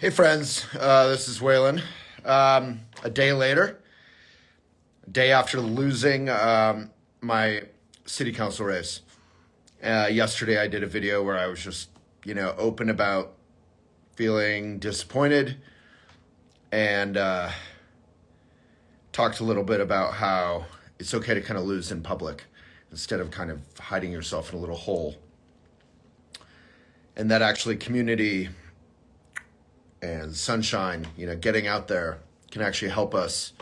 Hey friends, this is Waylon. A day later, a day after losing my city council race. Yesterday I did a video where I was just, open about feeling disappointed and talked a little bit about how it's okay to kind of lose in public instead of kind of hiding yourself in a little hole. And that actually community and sunshine, getting out there can actually help us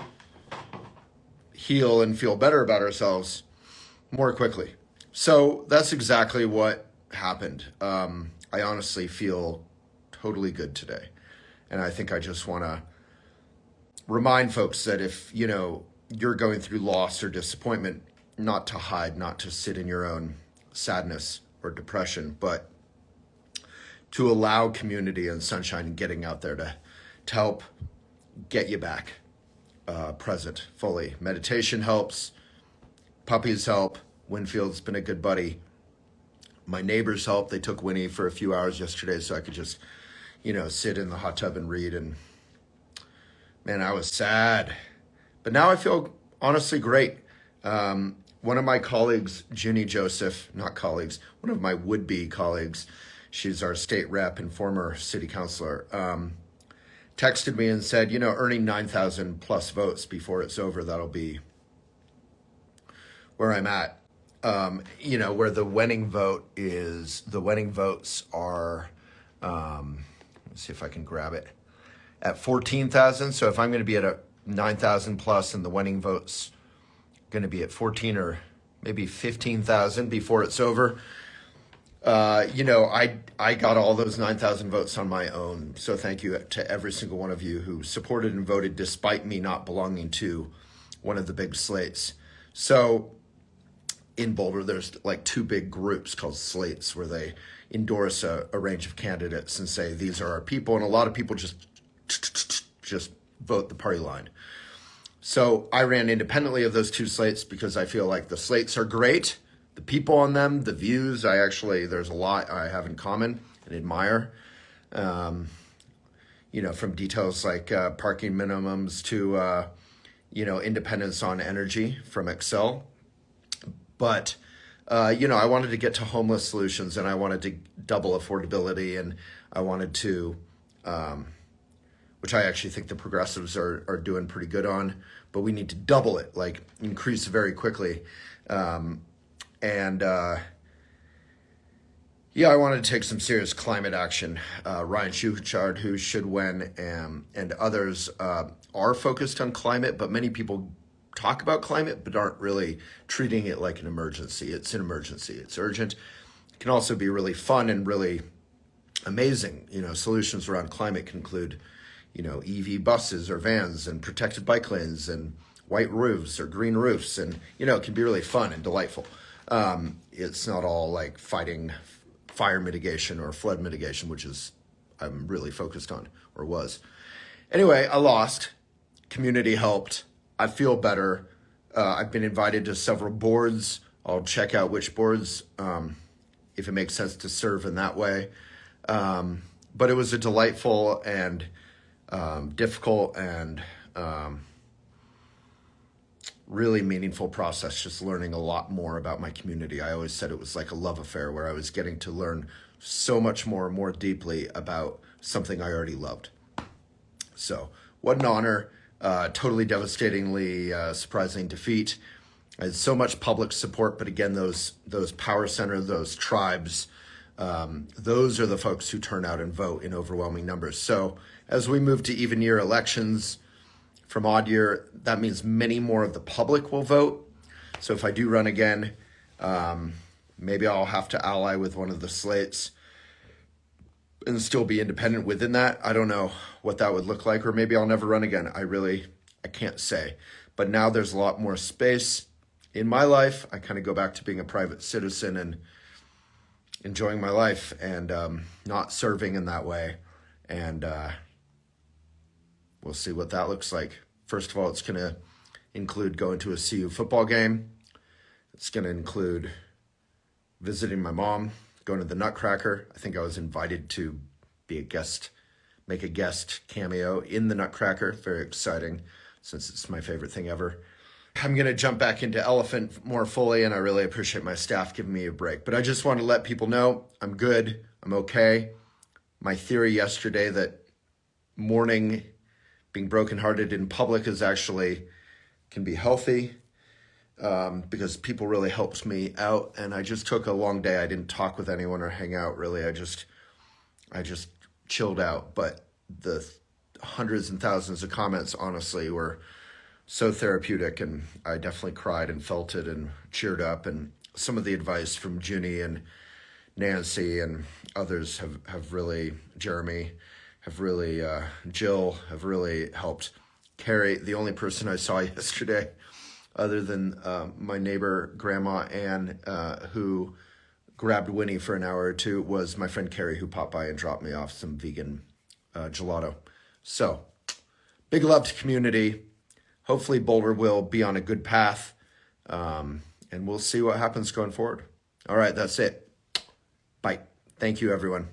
heal and feel better about ourselves more quickly. So that's exactly what happened. I honestly feel totally good today. And I think I just want to remind folks that if, you're going through loss or disappointment, not to hide, not to sit in your own sadness or depression, but to allow community and sunshine and getting out there to help get you back present fully. Meditation helps. Puppies help. Winfield's been a good buddy. My neighbors help. They took Winnie for a few hours yesterday so I could just, sit in the hot tub and read. And man, I was sad. But now I feel honestly great. One of my colleagues, Ginny Joseph, not colleagues, one of my would-be colleagues, she's our state rep and former city councilor, texted me and said, earning 9,000 plus votes before it's over, that'll be where I'm at. Where the winning votes are, let's see if I can grab it, at 14,000. So if I'm going to be at a 9,000 plus and the winning votes going to be at 14 or maybe 15,000 before it's over, I got all those 9,000 votes on my own. So thank you to every single one of you who supported and voted despite me not belonging to one of the big slates. So in Boulder, there's like two big groups called slates where they endorse a range of candidates and say, these are our people. And a lot of people just vote the party line. So I ran independently of those two slates because I feel like the slates are great. The people on them, the views, there's a lot I have in common and admire. From details like parking minimums to, independence on energy from Excel. But, I wanted to get to homeless solutions and I wanted to double affordability and I wanted to, which I actually think the progressives are doing pretty good on, but we need to double it, like increase very quickly. I wanted to take some serious climate action. Ryan Schuchard, who should win, and others are focused on climate, but many people talk about climate but aren't really treating it like an emergency. It's an emergency. It's urgent. It can also be really fun and really amazing. Solutions around climate can include, EV buses or vans and protected bike lanes and white roofs or green roofs. And, it can be really fun and delightful. It's not all like fighting fire mitigation or flood mitigation, which is I'm really focused on or was. Anyway, I lost. Community helped. I feel better. I've been invited to several boards. I'll check out which boards, if it makes sense to serve in that way. But it was a delightful and difficult and really meaningful process, just learning a lot more about my community. I always said it was like a love affair where I was getting to learn so much more and more deeply about something I already loved. So what an honor. Totally devastatingly surprising defeat. I had so much public support, but again, those power centers, those tribes, those are the folks who turn out and vote in overwhelming numbers. So as we move to even year elections from odd year, that means many more of the public will vote. So if I do run again, maybe I'll have to ally with one of the slates and still be independent within that. I don't know what that would look like, or maybe I'll never run again. I can't say. But now there's a lot more space in my life. I kind of go back to being a private citizen and enjoying my life and not serving in that way. And we'll see what that looks like. First of all, it's going to include going to a CU football game. It's going to include visiting my mom, going to the Nutcracker. I think I was invited to be a guest make a guest cameo in the Nutcracker. Very exciting, since it's my favorite thing ever. I'm going to jump back into Elephant more fully, and I really appreciate my staff giving me a break. But I just want to let people know I'm good. I'm okay. My theory yesterday that mourning, being brokenhearted in public is actually can be healthy, because people really helped me out. And I just took a long day. I didn't talk with anyone or hang out really. I just chilled out. But the hundreds and thousands of comments, honestly, were so therapeutic, and I definitely cried and felt it and cheered up. And some of the advice from Junie and Nancy and others have really, Jeremy, have really, Jill, have really helped. Carrie, the only person I saw yesterday, other than my neighbor, Grandma Ann, who grabbed Winnie for an hour or two, was my friend Carrie, who popped by and dropped me off some vegan gelato. So, big love to community. Hopefully Boulder will be on a good path, and we'll see what happens going forward. All right, that's it. Bye. Thank you, everyone.